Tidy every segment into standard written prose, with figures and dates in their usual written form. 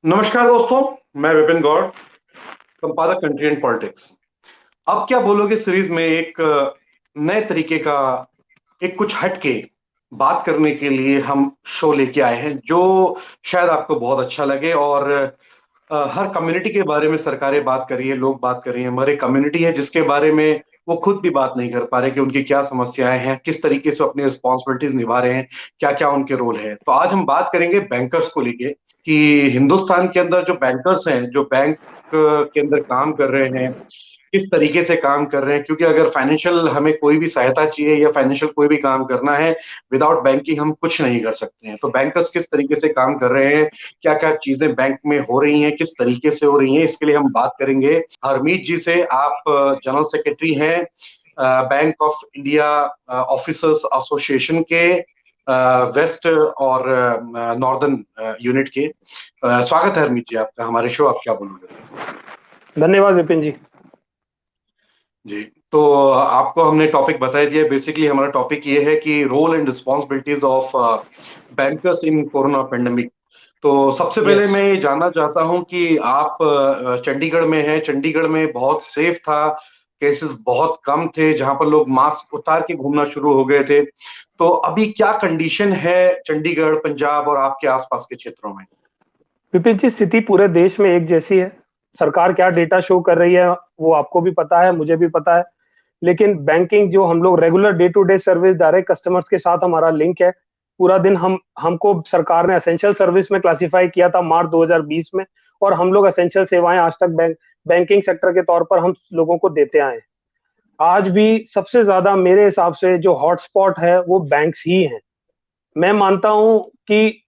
नमस्कार दोस्तों। मैं विपिन गौड़, संपादक कंट्री एंड पॉलिटिक्स। अब क्या बोलोगे सीरीज में एक नए तरीके का, एक कुछ हटके बात करने के लिए हम शो लेके आए हैं जो शायद आपको बहुत अच्छा लगे। और हर कम्युनिटी के बारे में सरकारें बात कर रही है, लोग बात कर रही हैं, मगर एक कम्युनिटी है जिसके बारे में वो खुद भी बात नहीं कर पा रहे कि उनकी क्या समस्याएं हैं, किस तरीके से अपनी रिस्पॉन्सिबिलिटीज निभा रहे हैं, क्या क्या उनके रोल है। तो आज हम बात करेंगे बैंकर्स को लेके कि हिंदुस्तान के अंदर जो बैंकर्स हैं, जो बैंक के अंदर काम कर रहे हैं, किस तरीके से काम कर रहे हैं। क्योंकि अगर फाइनेंशियल हमें कोई भी सहायता चाहिए या फाइनेंशियल कोई भी काम करना है, विदाउट बैंकिंग हम कुछ नहीं कर सकते हैं। तो बैंकर्स किस तरीके से काम कर रहे हैं, क्या क्या चीजें बैंक में हो रही हैं, किस तरीके से हो रही हैं, इसके लिए हम बात करेंगे हरमीत जी से। आप जनरल सेक्रेटरी हैं bank of India officers association के वेस्ट और नॉर्दर्न यूनिट के। स्वागत है हरमीत जी आपका हमारे शो। आप क्या बोलोगे? धन्यवाद विपिन जी। जी, तो आपको हमने टॉपिक बता दिया। बेसिकली हमारा टॉपिक ये है कि role and responsibilities of bankers in corona pandemic. तो सबसे पहले यस। मैं ये जानना चाहता हूं कि आप चंडीगढ़ में हैं। चंडीगढ़ में बहुत सेफ था, केसेस बहुत कम थे, जहां पर लोग मास्क उतार के घूमना शुरू हो गए थे। तो अभी क्या कंडीशन है चंडीगढ़, पंजाब और आपके आसपास के क्षेत्रों में? विपिन जी, स्थिति पूरे देश में एक जैसी है। सरकार क्या डेटा शो कर रही है वो आपको भी पता है, मुझे भी पता है। लेकिन बैंकिंग जो हम लोग regular day to day service direct customers के साथ हमारा लिंक है। पूरा दिन हम हमको सरकार ने एसेंशियल सर्विस में क्लासिफाई किया था मार्च 2020 में। और हम लोग एसेंशियल सेवाएं आज तक बैंकिंग सेक्टर के तौर पर हम लोगों को देते आए हैं। आज भी सबसे ज्यादा मेरे हिसाब से जो हॉटस्पॉट है वो बैंक्स ही हैं। मैं मानता हूं कि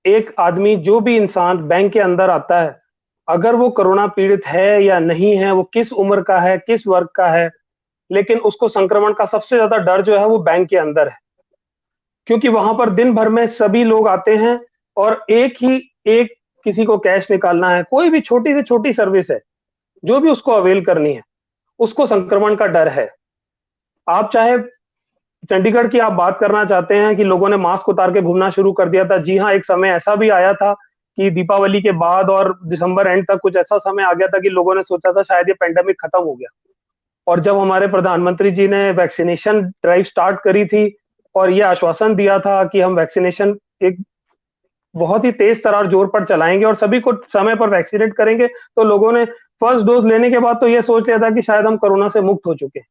एक आदमी, जो भी इंसान बैंक के अंदर आता है, अगर वो कोरोना पीड़ित है या नहीं है, वो किस उम्र का है, किस वर्ग का है, लेकिन उसको संक्रमण का सबसे ज्यादा डर जो है वो बैंक के अंदर है। क्योंकि वहां पर दिन भर में सभी लोग आते हैं और एक किसी को कैश निकालना है, कोई भी छोटी से छोटी सर्विस है जो भी उसको अवेल करनी है, उसको संक्रमण का डर है। आप चाहे चंडीगढ़ की आप बात करना चाहते हैं कि लोगों ने मास्क उतार के घूमना शुरू कर दिया था। जी हाँ, एक समय ऐसा भी आया था कि दीपावली के बाद और दिसंबर एंड तक कुछ ऐसा समय आ गया था कि लोगों ने सोचा था शायद ये पेंडेमिक खत्म हो गया। और जब हमारे प्रधानमंत्री जी ने वैक्सीनेशन ड्राइव स्टार्ट करी थी और ये आश्वासन दिया था कि हम वैक्सीनेशन एक बहुत ही तेज तरार जोर पर चलाएंगे और सभी को समय पर वैक्सीनेट करेंगे, तो लोगों ने फर्स्ट डोज लेने के बाद तो ये सोच लिया था कि शायद हम कोरोना से मुक्त हो चुके हैं।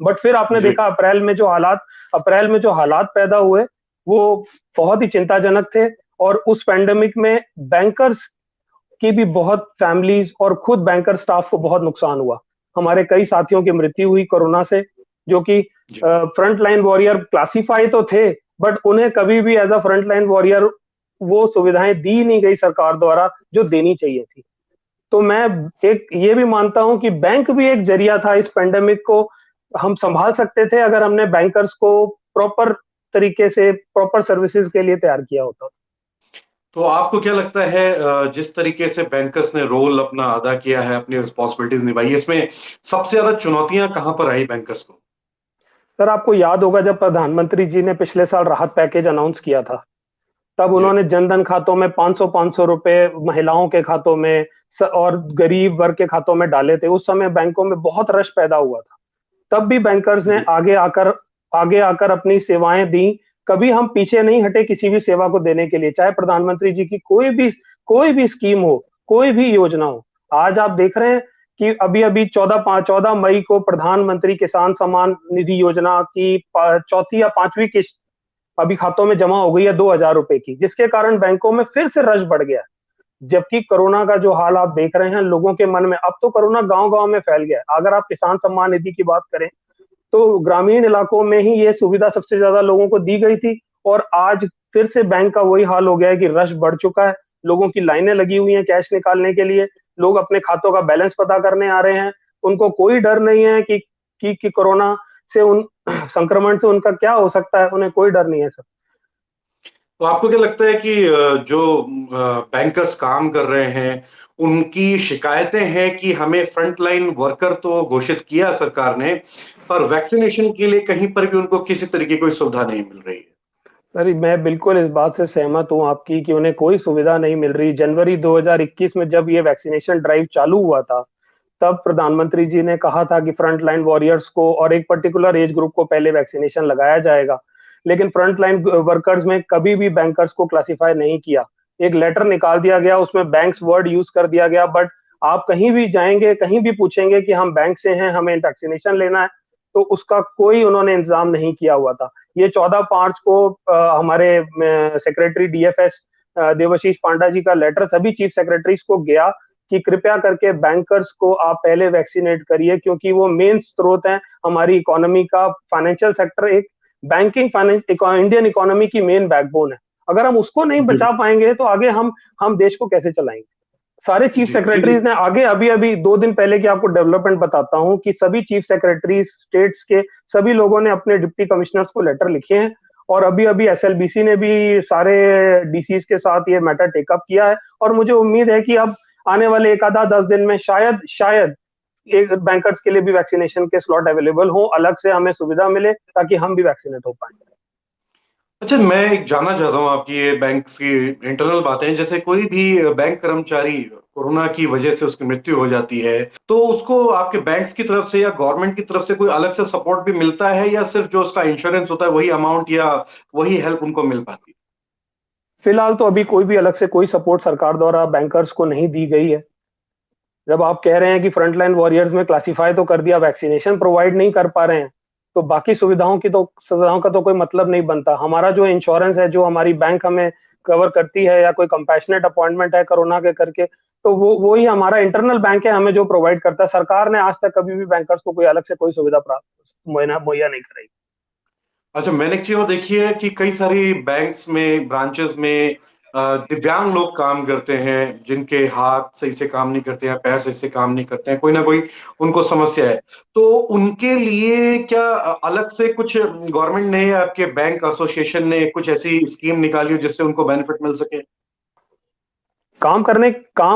बट फिर आपने जी। देखा अप्रैल में जो हालात पैदा हुए वो बहुत ही चिंताजनक थे। और उस पैंडेमिक में बैंकर्स की भी बहुत फैमिलीज और खुद बैंकर स्टाफ को बहुत नुकसान हुआ। हमारे कई साथियों की मृत्यु हुई कोरोना से, जो कि जी। फ्रंट लाइन वॉरियर क्लासीफाई तो थे, बट उन्हें कभी भी as a front line warrior वो सुविधाएं दी नहीं गई सरकार द्वारा जो देनी चाहिए थी। तो मैं एक ये भी मानता हूं कि बैंक भी एक जरिया था। इस पेंडेमिक को हम संभाल सकते थे अगर हमने बैंकर्स को प्रॉपर तरीके से प्रॉपर सर्विसेज के लिए तैयार किया होता। तो आपको क्या लगता है जिस तरीके से बैंकर्स ने रोल अपना अदा किया है, अपनी रिस्पॉन्सिबिलिटीज निभाई है, इसमें सबसे ज्यादा चुनौतियां कहां पर आई बैंकर्स को? सर, आपको याद होगा जब प्रधानमंत्री जी ने पिछले साल राहत पैकेज अनाउंस किया था, तब जी। उन्होंने जनधन खातों में 500 रुपए महिलाओं के खातों में और गरीब वर्ग के खातों में डाले थे। उस समय बैंकों में बहुत रश पैदा हुआ था। तब भी बैंकर्स ने जी। आगे आकर अपनी सेवाएं दी। कभी हम पीछे नहीं हटे किसी भी सेवा को देने के लिए, चाहे प्रधानमंत्री जी की कोई भी स्कीम हो, कोई भी योजना हो। आज आप देख रहे हैं कि अभी अभी 14 मई को प्रधानमंत्री किसान सम्मान निधि योजना की चौथी या पांचवी किस्त अभी खातों में जमा हो गई है 2,000 रुपए की, जिसके कारण बैंकों में फिर से रश बढ़ गया है। जबकि कोरोना का जो हाल आप देख रहे हैं लोगों के मन में, अब तो कोरोना गांव गांव में फैल गया है। अगर आप किसान सम्मान निधि की बात करें तो ग्रामीण इलाकों में ही ये सुविधा सबसे ज्यादा लोगों को दी गई थी। और आज फिर से बैंक का वही हाल हो गया है कि रश बढ़ चुका है। लोगों की लाइनें लगी हुई हैं कैश निकालने के लिए। लोग अपने खातों का बैलेंस पता करने आ रहे हैं। उनको कोई डर नहीं है कि कोरोना से उन संक्रमण से उनका क्या हो सकता है, उन्हें कोई डर नहीं है सर। तो आपको क्या लगता है कि जो बैंकर्स काम कर रहे हैं, उनकी शिकायतें हैं कि हमें फ्रंटलाइन वर्कर तो घोषित किया सरकार ने, पर वैक्सीनेशन के लिए कहीं पर भी उनको किसी तरीके की कोई सुविधा नहीं मिल रही है? सर मैं बिल्कुल इस बात से सहमत हूँ आपकी कि उन्हें कोई सुविधा नहीं मिल रही। जनवरी 2021 में जब ये वैक्सीनेशन ड्राइव चालू हुआ था, तब प्रधानमंत्री जी ने कहा था कि फ्रंट लाइन वॉरियर्स को और एक पर्टिकुलर एज ग्रुप को पहले वैक्सीनेशन लगाया जाएगा। लेकिन फ्रंट लाइन वर्कर्स में कभी भी बैंकर्स को क्लासिफाई नहीं किया। एक लेटर निकाल दिया गया, उसमें बैंक्स वर्ड यूज कर दिया गया, बट आप कहीं भी जाएंगे, कहीं भी पूछेंगे कि हम बैंक से हैं, हमें वैक्सीनेशन लेना है, तो उसका कोई उन्होंने इंतजाम नहीं किया हुआ था। ये 14 मार्च को हमारे सेक्रेटरी डीएफएस देवाशीष पांडा जी का लेटर सभी चीफ सेक्रेटरीज को गया कि कृपया करके बैंकर्स को आप पहले वैक्सीनेट करिए, क्योंकि वो मेन स्रोत हैं हमारी इकोनॉमी का। फाइनेंशियल सेक्टर एक बैंकिंग इंडियन इकोनॉमी की मेन बैकबोन है। अगर हम उसको नहीं जी बचा पाएंगे तो आगे हम देश को कैसे चलाएंगे? सारे चीफ जी जी। सेक्रेटरीज ने आगे अभी अभी 2 दिन पहले की आपको डेवलपमेंट बताता हूं कि सभी चीफ सेक्रेटरी स्टेट्स के सभी लोगों ने अपने डिप्टी कमिश्नर्स को लेटर लिखे हैं। और अभी अभी एसएलबीसी ने भी सारे डीसीज के साथ ये मैटर टेकअप किया है। और मुझे उम्मीद है कि अब आने वाले एक आधा 10 दिन में शायद शायद एक बैंकर्स के लिए भी वैक्सीनेशन के स्लॉट अवेलेबल हो, अलग से हमें सुविधा मिले ताकि हम भी वैक्सीनेट हो पाए। अच्छा, मैं एक जानना चाहता हूँ आपकी ये बैंक की इंटरनल बातें। जैसे कोई भी बैंक कर्मचारी कोरोना की वजह से उसकी मृत्यु हो जाती है, तो उसको आपके बैंक्स की तरफ से या गवर्नमेंट की तरफ से कोई अलग से सपोर्ट भी मिलता है, या सिर्फ जो उसका इंश्योरेंस होता है वही अमाउंट या वही हेल्प उनको मिल पाती फिलहाल तो अभी कोई भी अलग से कोई सपोर्ट सरकार द्वारा बैंकर्स को नहीं दी गई है। जब आप कह रहे हैं कि फ्रंटलाइन वॉरियर्स में क्लासिफाई तो कर दिया, वैक्सीनेशन प्रोवाइड नहीं कर पा रहे हैं, तो बाकी सुविधाओं का तो कोई मतलब नहीं बनता। हमारा जो इंश्योरेंस है, जो हमारी बैंक हमें कवर करती है, या कोई कंपैशनेट अपॉइंटमेंट है कोरोना के करके, तो वो ही हमारा इंटरनल बैंक है, हमें जो प्रोवाइड करता है। सरकार ने आज तक कभी भी बैंकर्स को कोई अलग से कोई सुविधा प्राप्त मुहैया नहीं कराई। है? अच्छा, मैंने एक चीज और देखी है कि कई सारी बैंक्स में, ब्रांचेस में दिव्यांग लोग काम करते हैं, जिनके हाथ सही से काम नहीं करते हैं, पैर सही से काम नहीं करते हैं, कोई ना कोई उनको समस्या है। तो उनके लिए क्या अलग से कुछ गवर्नमेंट ने या आपके बैंक एसोसिएशन ने कुछ ऐसी स्कीम निकाली हो जिससे उनको बेनिफिट मिल सके? काम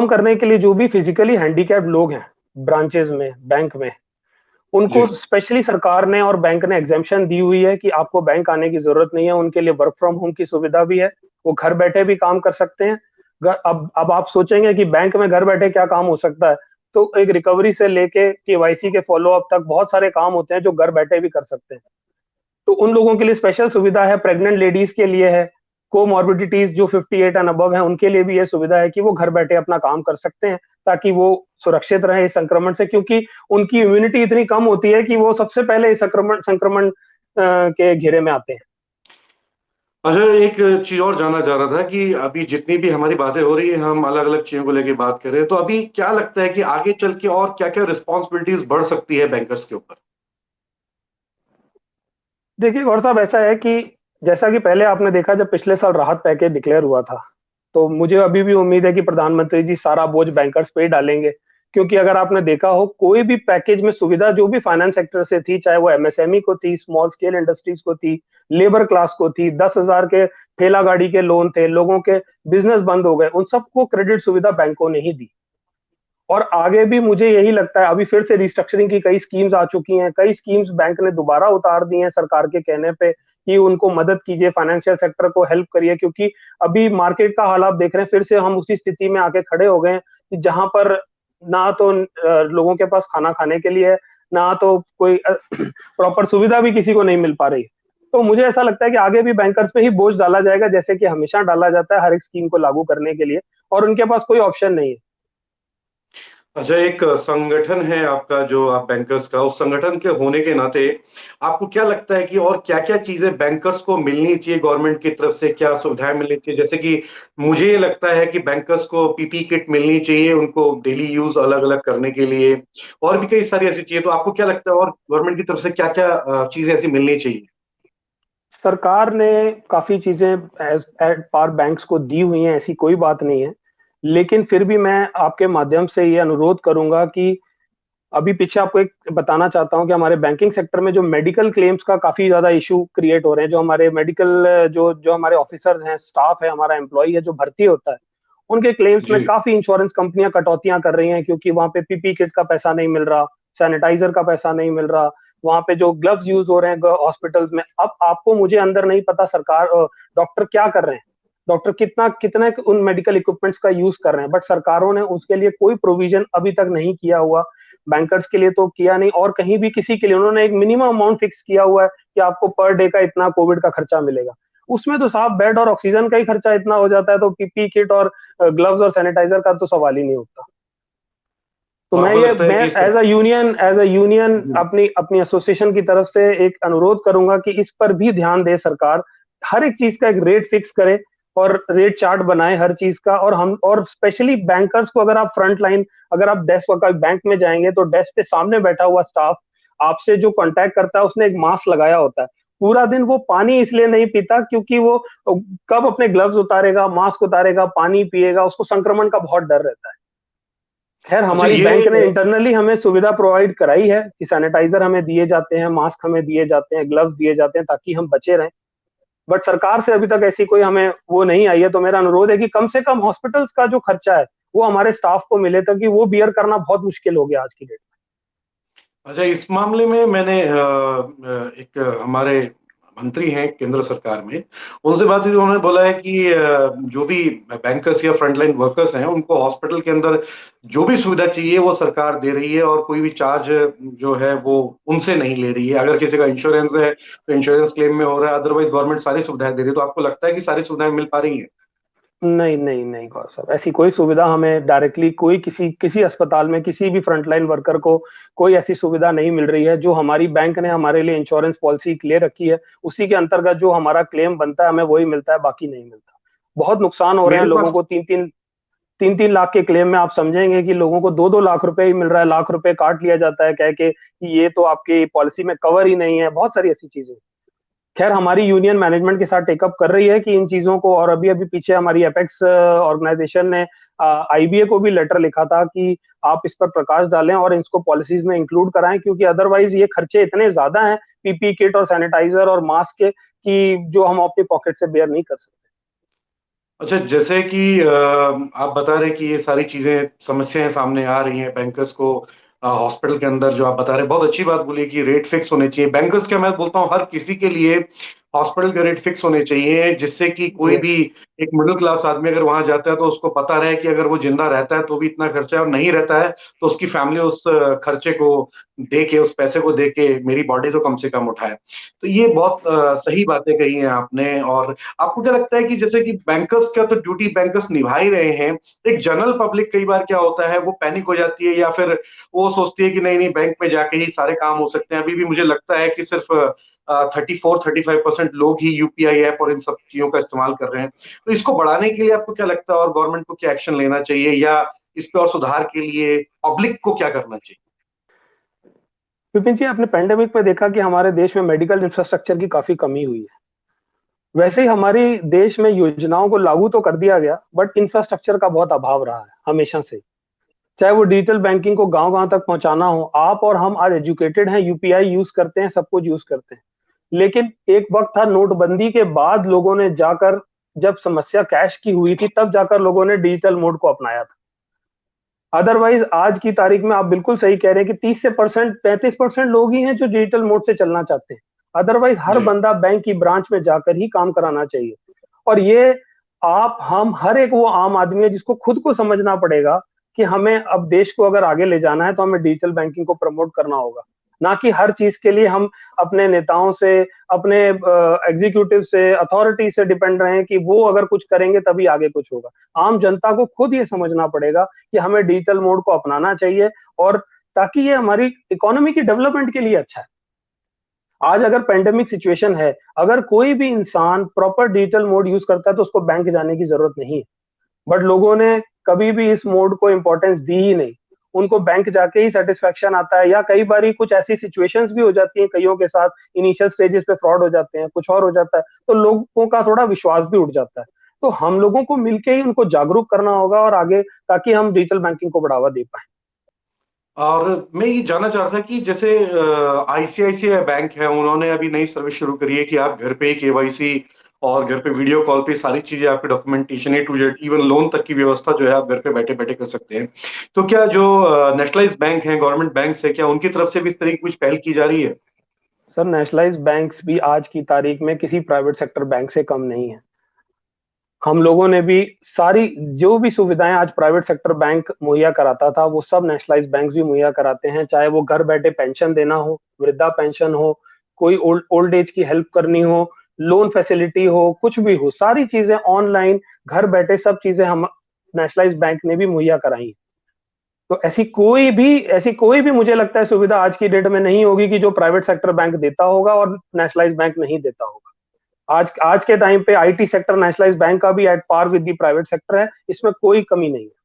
करने के लिए जो भी फिजिकली हैंडीकैप्ड लोग हैं ब्रांचेस में, बैंक में, जी। उनको स्पेशली सरकार ने और बैंक ने एग्जेम्पशन दी हुई है कि आपको बैंक आने की जरूरत नहीं है। उनके लिए वर्क फ्रॉम होम की सुविधा भी है, वो घर बैठे भी काम कर सकते हैं। अब आप सोचेंगे कि बैंक में घर बैठे क्या काम हो सकता है, तो एक रिकवरी से लेके केवाईसी के फॉलो अप तक बहुत सारे काम होते हैं जो घर बैठे भी कर सकते हैं। तो उन लोगों के लिए स्पेशल सुविधा है, प्रेग्नेंट लेडीज के लिए है, कोमॉर्बिडिटीज जो 58 एंड अबव है उनके लिए भी ये सुविधा है कि वो घर बैठे अपना काम कर सकते हैं, ताकि वो सुरक्षित रहे इस संक्रमण से, क्योंकि उनकी इम्यूनिटी इतनी कम होती है कि वो सबसे पहले इस संक्रमण संक्रमण के घेरे में आते हैं। अच्छा, एक चीज और जानना चाह रहा था कि अभी जितनी भी हमारी बातें हो रही है, हम अलग अलग चीजों को लेकर बात कर रहे हैं, तो अभी क्या लगता है कि आगे चल के और क्या क्या रिस्पॉन्सिबिलिटीज बढ़ सकती है बैंकर्स के ऊपर? देखिए गौर साहब, ऐसा है कि जैसा कि पहले आपने देखा, जब पिछले साल राहत पैकेज डिक्लेयर हुआ था, तो मुझे अभी भी उम्मीद है कि प्रधानमंत्री जी सारा बोझ बैंकर्स पे ही डालेंगे। क्योंकि अगर आपने देखा हो, कोई भी पैकेज में सुविधा जो भी फाइनेंस सेक्टर से थी, चाहे वो एमएसएमई को थी, स्मॉल स्केल इंडस्ट्रीज को थी, लेबर क्लास को थी, 10,000 के ठेला गाड़ी के लोन थे, लोगों के बिजनेस बंद हो गए, उन सबको क्रेडिट सुविधा बैंकों ने ही दी। और आगे भी मुझे यही लगता है, अभी फिर से रिस्ट्रक्चरिंग की कई स्कीम्स आ चुकी हैं, कई स्कीम्स बैंक ने दोबारा उतार दी हैं सरकार के कहने पे कि उनको मदद कीजिए, फाइनेंशियल सेक्टर को हेल्प करिए। क्योंकि अभी मार्केट का हाल आप देख रहे हैं, फिर से हम उसी स्थिति में आके खड़े हो गए हैं कि जहां पर ना तो लोगों के पास खाना खाने के लिए है, ना तो कोई प्रॉपर सुविधा भी किसी को नहीं मिल पा रही है। तो मुझे ऐसा लगता है कि आगे भी बैंकर्स पे ही बोझ डाला जाएगा, जैसे कि हमेशा डाला जाता है हर एक स्कीम को लागू करने के लिए, और उनके पास कोई ऑप्शन नहीं है। अच्छा, एक संगठन है आपका, जो आप बैंकर्स का, उस संगठन के होने के नाते आपको क्या लगता है कि और क्या क्या चीजें बैंकर्स को मिलनी चाहिए गवर्नमेंट की तरफ से, क्या सुविधाएं मिलनी चाहिए? जैसे कि मुझे ये लगता है कि बैंकर्स को पीपी किट मिलनी चाहिए, उनको डेली यूज अलग अलग करने के लिए, और भी कई सारी ऐसी चीजें। तो आपको क्या लगता है और गवर्नमेंट की तरफ से क्या क्या चीजें ऐसी मिलनी चाहिए? सरकार ने काफी चीजें एज एट पार बैंक्स को दी हुई हैं, ऐसी कोई बात नहीं है। लेकिन फिर भी मैं आपके माध्यम से ये अनुरोध करूंगा कि अभी पीछे आपको एक बताना चाहता हूं कि हमारे बैंकिंग सेक्टर में जो मेडिकल क्लेम्स का काफी ज्यादा इशू क्रिएट हो रहे हैं। जो हमारे मेडिकल जो जो हमारे ऑफिसर्स हैं, स्टाफ है, हमारा एम्प्लॉय है जो भर्ती होता है, उनके क्लेम्स में जी काफी इंश्योरेंस कंपनियां कटौतियां कर रही हैं, क्योंकि वहां पे पीपी किट का पैसा नहीं मिल रहा, सैनिटाइजर का पैसा नहीं मिल रहा, वहां पे जो ग्लव्स यूज हो रहे हैं हॉस्पिटल्स में, अब आपको मुझे अंदर नहीं पता सरकार डॉक्टर क्या कर रहे हैं, डॉक्टर कितना कितना उन मेडिकल इक्विपमेंट्स का यूज कर रहे हैं, बट सरकारों ने उसके लिए कोई प्रोविजन अभी तक नहीं किया हुआ। बैंकर्स के लिए तो किया नहीं, और कहीं भी किसी के लिए उन्होंने एक मिनिमम अमाउंट फिक्स किया हुआ है कि आपको पर डे का इतना कोविड का खर्चा मिलेगा। उसमें तो साफ बेड और ऑक्सीजन का ही खर्चा इतना हो जाता है, तो पीपी किट और ग्लव्स और सैनिटाइजर का तो सवाल ही नहीं उठता। तो तो आपको लगता है मैं कि एज अ यूनियन अपनी अपनी एसोसिएशन की तरफ से एक अनुरोध करूंगा कि इस पर भी ध्यान दे सरकार, हर एक चीज का एक रेट फिक्स करे और रेट चार्ट बनाए हर चीज का। और हम और स्पेशली बैंकर्स को, अगर आप फ्रंट लाइन, अगर आप डेस्क का बैंक में जाएंगे तो डेस्क पे सामने बैठा हुआ स्टाफ आपसे जो कांटेक्ट करता है उसने एक मास्क लगाया होता है, पूरा दिन वो पानी इसलिए नहीं पीता क्योंकि वो कब अपने ग्लव्स उतारेगा, मास्क उतारेगा, पानी पिएगा, उसको संक्रमण का बहुत डर रहता है। खैर अच्छा हमारी बैंक ने इंटरनली हमें सुविधा प्रोवाइड कराई है कि सैनिटाइजर हमें दिए जाते हैं, मास्क हमें दिए जाते हैं, ग्लव्स दिए जाते हैं ताकि हम बचे रहें। बट सरकार से अभी तक ऐसी कोई हमें वो नहीं आई है। तो मेरा अनुरोध है कि कम से कम हॉस्पिटल्स का जो खर्चा है वो हमारे स्टाफ को मिले, ताकि वो बियर करना बहुत मुश्किल हो गया आज की डेट अच्छा, इस मामले में मैंने एक हमारे मंत्री हैं केंद्र सरकार में, उनसे बात हुई तो उन्होंने बोला है कि जो भी बैंकर्स या फ्रंटलाइन वर्कर्स हैं उनको हॉस्पिटल के अंदर जो भी सुविधा चाहिए वो सरकार दे रही है, और कोई भी चार्ज जो है वो उनसे नहीं ले रही है। अगर किसी का इंश्योरेंस है तो इंश्योरेंस क्लेम में हो रहा है, अदरवाइज गवर्नमेंट सारी सुविधाएं दे रही है। तो आपको लगता है कि सारी सुविधाएं मिल पा रही हैं? में। नहीं नहीं नहीं गौर साहब, ऐसी कोई सुविधा हमें डायरेक्टली कोई किसी किसी अस्पताल में किसी भी फ्रंटलाइन वर्कर को कोई ऐसी सुविधा नहीं मिल रही है। जो हमारी बैंक ने हमारे लिए इंश्योरेंस पॉलिसी ले रखी है उसी के अंतर्गत जो हमारा क्लेम बनता है हमें वही मिलता है, बाकी नहीं मिलता। बहुत नुकसान हो रहे हैं मेरे लोगों पास को, 3-3 लाख के क्लेम में आप समझेंगे कि लोगों को 2-2 लाख रुपए ही मिल रहा है, लाख रुपए काट लिया जाता है कह के कि ये तो आपकी पॉलिसी में कवर ही नहीं है, बहुत सारी ऐसी चीजें। खैर हमारी यूनियन मैनेजमेंट के साथ टेकअप कर रही है कि इन चीजों को, और अभी अभी पीछे हमारी एपेक्स ऑर्गेनाइजेशन ने आईबीए को भी लेटर लिखा था कि आप इस पर प्रकाश डालें और इसको पॉलिसीज में इंक्लूड कराएं, क्योंकि अदरवाइज ये खर्चे इतने ज्यादा हैं पीपी किट और सैनिटाइजर और मास्क के कि जो हम अपनी पॉकेट से बेयर नहीं कर सकते। अच्छा, जैसे कि आप बता रहे हैं कि ये सारी चीजें समस्याएं सामने आ रही हैं बैंकर्स को, हॉस्पिटल के अंदर जो आप बता रहे हैं, बहुत अच्छी बात बोली कि रेट फिक्स होने चाहिए बैंकर्स का। मैं बोलता हूँ हर किसी के लिए हॉस्पिटल के रेट फिक्स होने चाहिए, जिससे कि कोई भी यस। एक मिडिल क्लास आदमी अगर वहां जाता है तो उसको पता रहे कि अगर वो जिंदा रहता है तो भी इतना खर्चा है, और नहीं रहता है तो उसकी फैमिली उस खर्चे को दे के, उस पैसे को दे के मेरी बॉडी तो कम से कम उठाए। तो ये बहुत सही बातें कही हैं आपने। और आपको क्या लगता है कि जैसे कि बैंकर्स का तो ड्यूटी बैंकर्स निभा ही रहे हैं, एक जनरल पब्लिक कई बार क्या होता है वो पैनिक हो जाती है, या फिर वो सोचती है कि नहीं नहीं बैंक में जाके ही सारे काम हो सकते हैं। अभी भी मुझे लगता है कि सिर्फ 34-35% लोग ही यूपीआई ऐप और इन सब चीजों का इस्तेमाल कर रहे हैं। तो इसको बढ़ाने के लिए आपको क्या लगता है, और गवर्नमेंट को क्या एक्शन लेना चाहिए, या इस पे और सुधार के लिए पब्लिक को क्या करना चाहिए? विपिन जी, आपने पेंडेमिक में देखा कि हमारे देश में मेडिकल इंफ्रास्ट्रक्चर की काफी कमी हुई है। वैसे ही हमारी देश में योजनाओं को लागू तो कर दिया गया, बट इंफ्रास्ट्रक्चर का बहुत अभाव रहा है हमेशा से। चाहे वो डिजिटल बैंकिंग को गांव गांव तक पहुंचाना हो, आप और हम आज एजुकेटेड हैं, यूपीआई यूज करते हैं, सब कुछ यूज करते हैं। लेकिन एक वक्त था नोटबंदी के बाद लोगों ने जाकर, जब समस्या कैश की हुई थी तब जाकर लोगों ने डिजिटल मोड को अपनाया था। अदरवाइज आज की तारीख में आप बिल्कुल सही कह रहे हैं कि 30% 35% लोग ही हैं जो डिजिटल मोड से चलना चाहते हैं। अदरवाइज हर जी। बंदा बैंक की ब्रांच में जाकर ही काम कराना चाहिए। और ये आप हम हर एक वो आम आदमी है जिसको खुद को समझना पड़ेगा कि हमें अब देश को अगर आगे ले जाना है तो हमें डिजिटल बैंकिंग को प्रमोट करना होगा। ना कि हर चीज के लिए हम अपने नेताओं से, अपने एग्जीक्यूटिव से, अथॉरिटी से डिपेंड रहे कि वो अगर कुछ करेंगे तभी आगे कुछ होगा। आम जनता को खुद ये समझना पड़ेगा कि हमें डिजिटल मोड को अपनाना चाहिए, और ताकि ये हमारी इकोनॉमी की डेवलपमेंट के लिए अच्छा है। आज अगर पेंडेमिक सिचुएशन है, अगर कोई भी इंसान प्रॉपर डिजिटल मोड यूज करता है तो उसको बैंक जाने की जरूरत नहीं है। बट लोगों ने कभी भी इस मोड को इंपॉर्टेंस दी ही नहीं। उनको बैंक जाके ही सेटिस्फेक्शन आता है, या कई बार कुछ ऐसी सिचुएशंस भी हो जाती हैं कईयों के साथ, इनिशियल स्टेजेस पे फ्रॉड हो जाते हैं, कुछ और हो जाता है, तो लोगों का थोड़ा विश्वास भी उठ जाता है। तो हम लोगों को मिलके ही उनको जागरूक करना होगा और आगे, ताकि हम डिजिटल बैंकिंग को बढ़ावा दे पाए। और मैं ये जानना चाह रहा था कि जैसे आईसीआईसीआई बैंक है, उन्होंने अभी नई सर्विस शुरू करी है कि आप घर पे ही केवाईसी और घर पे वीडियो कॉल पे सारी चीजें, आपकी documentation A to Z, even loan तक की व्यवस्था जो है आप घर पे बैठे बैठे कर सकते हैं। तो क्या जो नेशनलाइज बैंक है, गवर्नमेंट बैंक है, क्या उनकी तरफ से भी इस तरह की कुछ पहल की जा रही है? सर नेशनलाइज्ड बैंक्स भी आज की तारीख में किसी प्राइवेट सेक्टर बैंक से कम नहीं है। हम लोगों ने भी सारी जो भी सुविधाएं आज प्राइवेट सेक्टर बैंक मुहैया कराता था वो सब नेशनलाइज्ड बैंक भी मुहैया कराते हैं, चाहे वो घर बैठे पेंशन देना हो, वृद्धा पेंशन हो, कोई ओल्ड एज की हेल्प करनी हो, लोन फैसिलिटी हो, कुछ भी हो, सारी चीजें ऑनलाइन घर बैठे सब चीजें हम नेशनलाइज्ड बैंक ने भी मुहैया कराई। तो ऐसी कोई भी मुझे लगता है सुविधा आज की डेट में नहीं होगी कि जो प्राइवेट सेक्टर बैंक देता होगा और नेशनलाइज्ड बैंक नहीं देता होगा। आज आज के टाइम पे आईटी सेक्टर नेशनलाइज्ड बैंक का भी at par with the private sector है, इसमें कोई कमी नहीं है।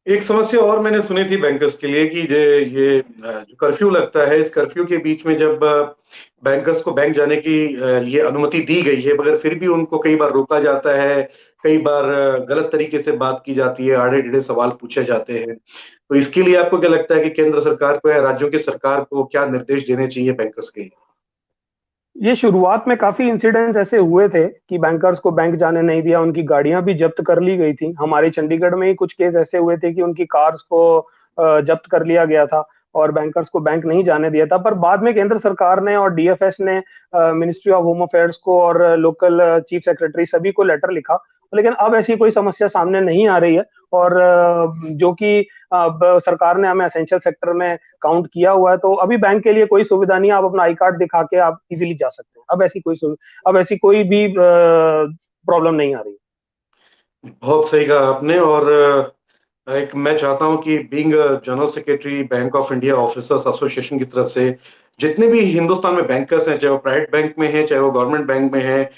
एक समस्या और मैंने सुनी थी बैंकर्स के लिए कि ये जो कर्फ्यू लगता है, इस कर्फ्यू के बीच में जब बैंकर्स को बैंक जाने की लिए अनुमति दी गई है, मगर फिर भी उनको कई बार रोका जाता है, कई बार गलत तरीके से बात की जाती है, आड़े टेढ़े सवाल पूछे जाते हैं। तो इसके लिए आपको क्या लगता है कि केंद्र सरकार को या राज्यों की सरकार को क्या निर्देश देने चाहिए बैंकर्स के लिए? ये शुरुआत में काफी इंसिडेंट्स ऐसे हुए थे कि बैंकर्स को बैंक जाने नहीं दिया, उनकी गाड़ियां भी जब्त कर ली गई थी। हमारे चंडीगढ़ में ही कुछ केस ऐसे हुए थे कि उनकी कार्स को जब्त कर लिया गया था और बैंकर्स को बैंक नहीं जाने दिया था। पर बाद में केंद्र सरकार ने और डीएफएस ने मिनिस्ट्री ऑफ होम अफेयर्स को और लोकल चीफ सेक्रेटरी सभी को लेटर लिखा, लेकिन अब ऐसी कोई समस्या सामने नहीं आ रही है। और जो कि सरकार ने हमें एसेंशियल सेक्टर में काउंट किया हुआ है, तो अभी बैंक के लिए कोई सुविधा नहीं है, आप अपना आई कार्ड दिखा के आप इजीली जा सकते हैं। अब ऐसी कोई भी प्रॉब्लम नहीं आ रही। बहुत सही कहा आपने। और एक मैं चाहता हूं कि being general secretary bank of India officers association की तरफ से जितने भी हिंदुस्तान में बैंकर्स हैं, चाहे वो प्राइवेट बैंक में हैं, चाहे वो गवर्नमेंट बैंक में हैं,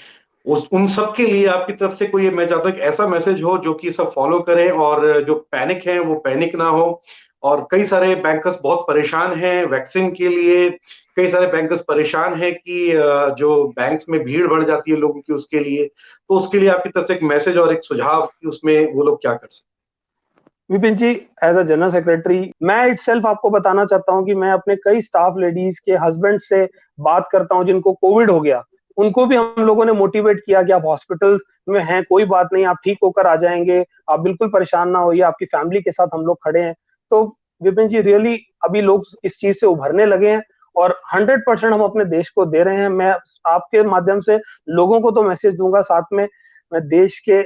उस उन सब के लिए आपकी तरफ से कोई, मैं चाहता हूँ कि ऐसा मैसेज हो जो कि सब फॉलो करें, और जो पैनिक है वो पैनिक ना हो। और कई सारे बैंकर्स बहुत परेशान हैं वैक्सीन के लिए, कई सारे बैंकर्स परेशान हैं कि जो बैंक्स में भीड़ बढ़ जाती है लोगों की, उसके लिए। तो उसके लिए आपकी तरफ से एक मैसेज और एक सुझाव कि उसमें वो लोग क्या कर सकते विपिन जी, एज अ जनरल सेक्रेटरी मैं इटसेल्फ आपको बताना चाहता हूँ कि मैं अपने कई स्टाफ लेडीज के हस्बैंड से बात करता हूँ जिनको कोविड हो गया। उनको भी हम लोगों ने मोटिवेट किया कि आप हॉस्पिटल में हैं, कोई बात नहीं, आप ठीक होकर आ जाएंगे, आप बिल्कुल परेशान ना होइए, आपकी फैमिली के साथ हम लोग खड़े हैं। तो विपिन जी रियली अभी लोग इस चीज से उभरने लगे हैं और 100% हम अपने देश को दे रहे हैं। मैं आपके माध्यम से लोगों को तो मैसेज दूंगा, साथ में मैं देश के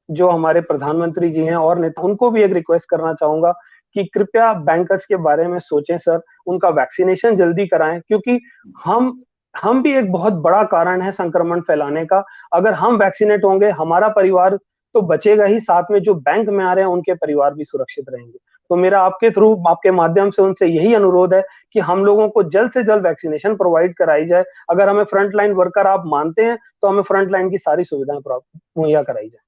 जो हमारे प्रधानमंत्री जी हैं और नेता, उनको भी एक रिक्वेस्ट करना चाहूंगा कि कृपया बैंकर्स के बारे में सोचें सर, उनका वैक्सीनेशन जल्दी कराएं, क्योंकि हम हम भी एक बहुत बड़ा कारण है संक्रमण फैलाने का। अगर हम वैक्सीनेट होंगे हमारा परिवार तो बचेगा ही, साथ में जो बैंक में आ रहे हैं उनके परिवार भी सुरक्षित रहेंगे। तो मेरा आपके थ्रू, आपके माध्यम से उनसे यही अनुरोध है कि हम लोगों को जल्द से जल्द वैक्सीनेशन प्रोवाइड कराई जाए। अगर हमें फ्रंट लाइन वर्कर आप मानते हैं तो हमें फ्रंट लाइन की सारी सुविधाएं मुहैया कराई जाए।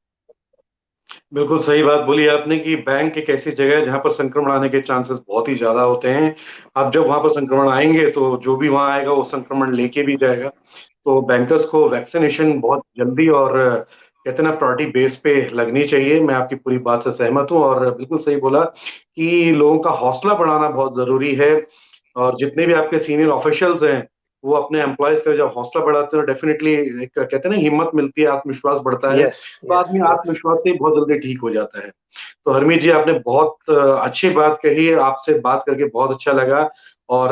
बिल्कुल सही बात बोली आपने कि बैंक एक ऐसी जगह है जहां पर संक्रमण आने के चांसेस बहुत ही ज्यादा होते हैं। अब जब वहां पर संक्रमण आएंगे तो जो भी वहां आएगा वो संक्रमण लेके भी जाएगा। तो बैंकर्स को वैक्सीनेशन बहुत जल्दी और कहते हैं ना प्रायोरिटी बेस पे लगनी चाहिए। मैं आपकी पूरी बात से सहमत हूँ, और बिल्कुल सही बोला कि लोगों का हौसला बढ़ाना बहुत जरूरी है। और जितने भी आपके सीनियर ऑफिशियल्स हैं वो अपने एम्प्लॉयज का जब हौसला बढ़ाते हैं, डेफिनेटली एक कहते हैं ना हिम्मत मिलती है, आत्मविश्वास बढ़ता है, यस, तो यस, आदमी यस। आत्मविश्वास से ही बहुत जल्दी ठीक हो जाता है। तो हरमीत जी, आपने बहुत अच्छी बात कही है, आपसे बात करके बहुत अच्छा लगा। और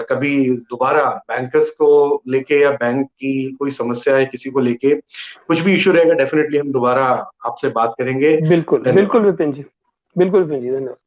कभी दोबारा बैंकर्स को लेके या बैंक की कोई समस्या है किसी को लेके, कुछ भी इश्यू रहेगा, डेफिनेटली हम दोबारा आपसे बात करेंगे। बिल्कुल, बिल्कुल धन्यवाद। विपिन जी। बिल्कुल विपिन जी, धन्यवाद।